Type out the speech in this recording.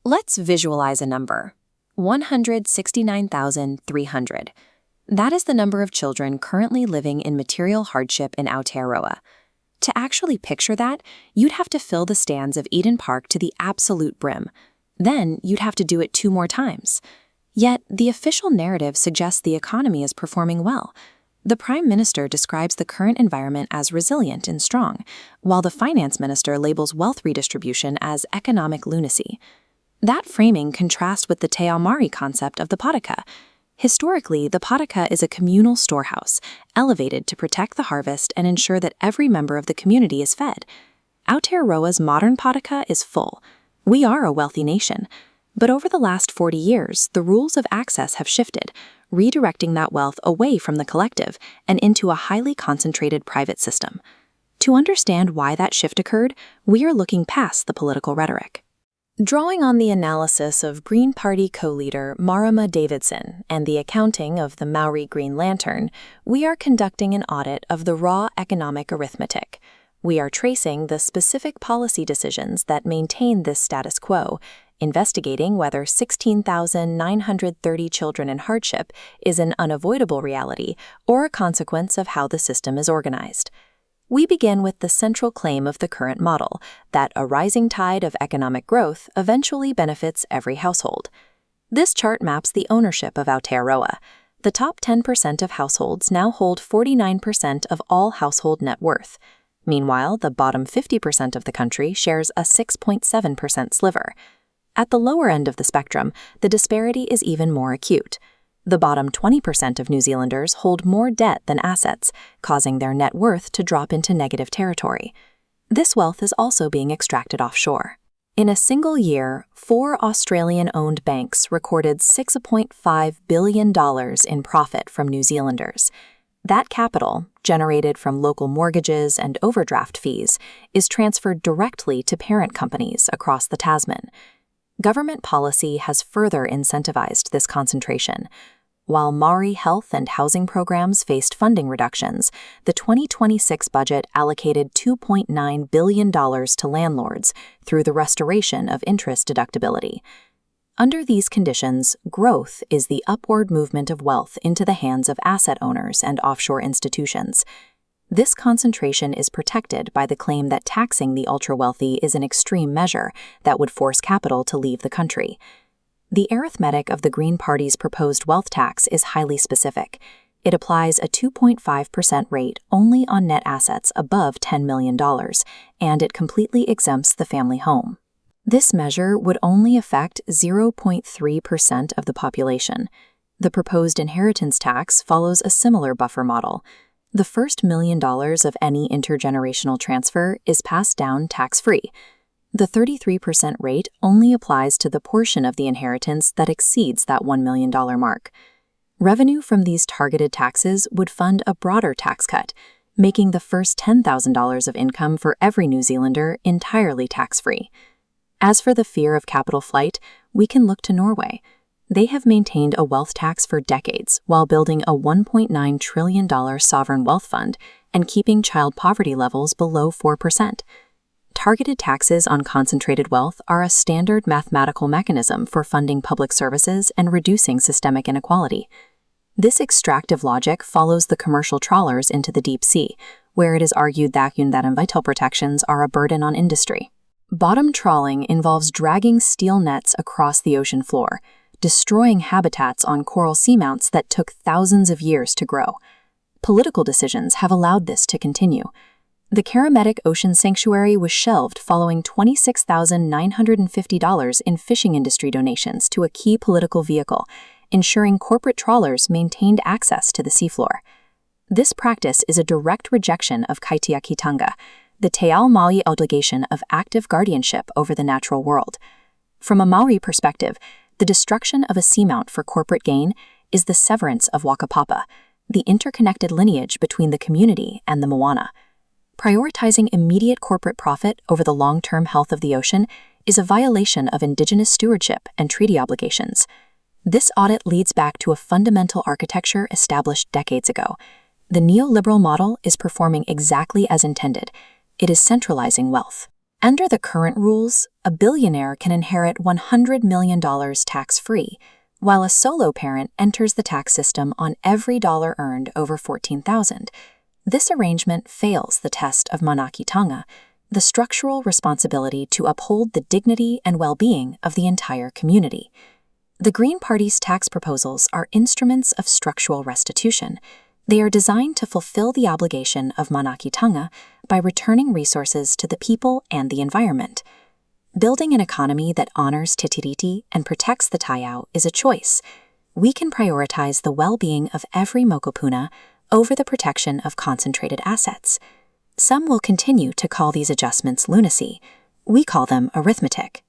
Let's visualize a number: 169,300. That is the number of children currently living in material hardship in Aotearoa. To actually picture that, you'd have to fill the stands of Eden Park to the absolute brim. Then you'd have to do it 2 more times. Yet, the official narrative suggests the economy is performing well. The Prime Minister describes the current environment as resilient and strong, while the Finance Minister labels wealth redistribution as economic lunacy. That framing contrasts with the Te Ao Māori concept of the pātaka. Historically, the pātaka is a communal storehouse, elevated to protect the harvest and ensure that every member of the community is fed. Aotearoa's modern pātaka is full. We are a wealthy nation. But over the last 40 years, the rules of access have shifted, redirecting that wealth away from the collective and into a highly concentrated private system. To understand why that shift occurred, we are looking past the political rhetoric. Drawing on the analysis of Green Party co-leader Marama Davidson and the accounting of the Maori Green Lantern, we are conducting an audit of the raw economic arithmetic. We are tracing the specific policy decisions that maintain this status quo, investigating whether 16,930 children in hardship is an unavoidable reality or a consequence of how the system is organized. We begin with the central claim of the current model, that a rising tide of economic growth eventually benefits every household. This chart maps the ownership of Aotearoa. The top 10% of households now hold 49% of all household net worth. Meanwhile, the bottom 50% of the country shares a 6.7% sliver. At the lower end of the spectrum, the disparity is even more acute. The bottom 20% of New Zealanders hold more debt than assets, causing their net worth to drop into negative territory. This wealth is also being extracted offshore. In a single year, 4 Australian-owned banks recorded $6.5 billion in profit from New Zealanders. That capital, generated from local mortgages and overdraft fees, is transferred directly to parent companies across the Tasman. Government policy has further incentivized this concentration. While Māori health and housing programs faced funding reductions, the 2026 budget allocated $2.9 billion to landlords through the restoration of interest deductibility. Under these conditions, growth is the upward movement of wealth into the hands of asset owners and offshore institutions. This concentration is protected by the claim that taxing the ultra-wealthy is an extreme measure that would force capital to leave the country. The arithmetic of the Green Party's proposed wealth tax is highly specific. It applies a 2.5% rate only on net assets above $10 million, and it completely exempts the family home. This measure would only affect 0.3% of the population. The proposed inheritance tax follows a similar buffer model. The first $1 million of any intergenerational transfer is passed down tax-free. The 33% rate only applies to the portion of the inheritance that exceeds that $1 million mark. Revenue from these targeted taxes would fund a broader tax cut, making the first $10,000 of income for every New Zealander entirely tax-free. As for the fear of capital flight, we can look to Norway. They have maintained a wealth tax for decades while building a $1.9 trillion sovereign wealth fund and keeping child poverty levels below 4%. Targeted taxes on concentrated wealth are a standard mathematical mechanism for funding public services and reducing systemic inequality. This extractive logic follows the commercial trawlers into the deep sea, where it is argued that environmental protections are a burden on industry. Bottom trawling involves dragging steel nets across the ocean floor, destroying habitats on coral seamounts that took thousands of years to grow. Political decisions have allowed this to continue. The Karametic Ocean Sanctuary was shelved following $26,950 in fishing industry donations to a key political vehicle, ensuring corporate trawlers maintained access to the seafloor. This practice is a direct rejection of tikanga, the Te Ao Māori obligation of active guardianship over the natural world. From a Māori perspective, the destruction of a seamount for corporate gain is the severance of Wakapapa, the interconnected lineage between the community and the moana. Prioritizing immediate corporate profit over the long-term health of the ocean is a violation of Indigenous stewardship and treaty obligations. This audit leads back to a fundamental architecture established decades ago. The neoliberal model is performing exactly as intended. It is centralizing wealth. Under the current rules, a billionaire can inherit $100 million tax-free, while a solo parent enters the tax system on every dollar earned over $14,000. This arrangement fails the test of manaakitanga, the structural responsibility to uphold the dignity and well-being of the entire community. The Green Party's tax proposals are instruments of structural restitution. They are designed to fulfill the obligation of manaakitanga by returning resources to the people and the environment. Building an economy that honors titiriti and protects the taiao is a choice. We can prioritize the well-being of every mokopuna over the protection of concentrated assets. Some will continue to call these adjustments lunacy. We call them arithmetic.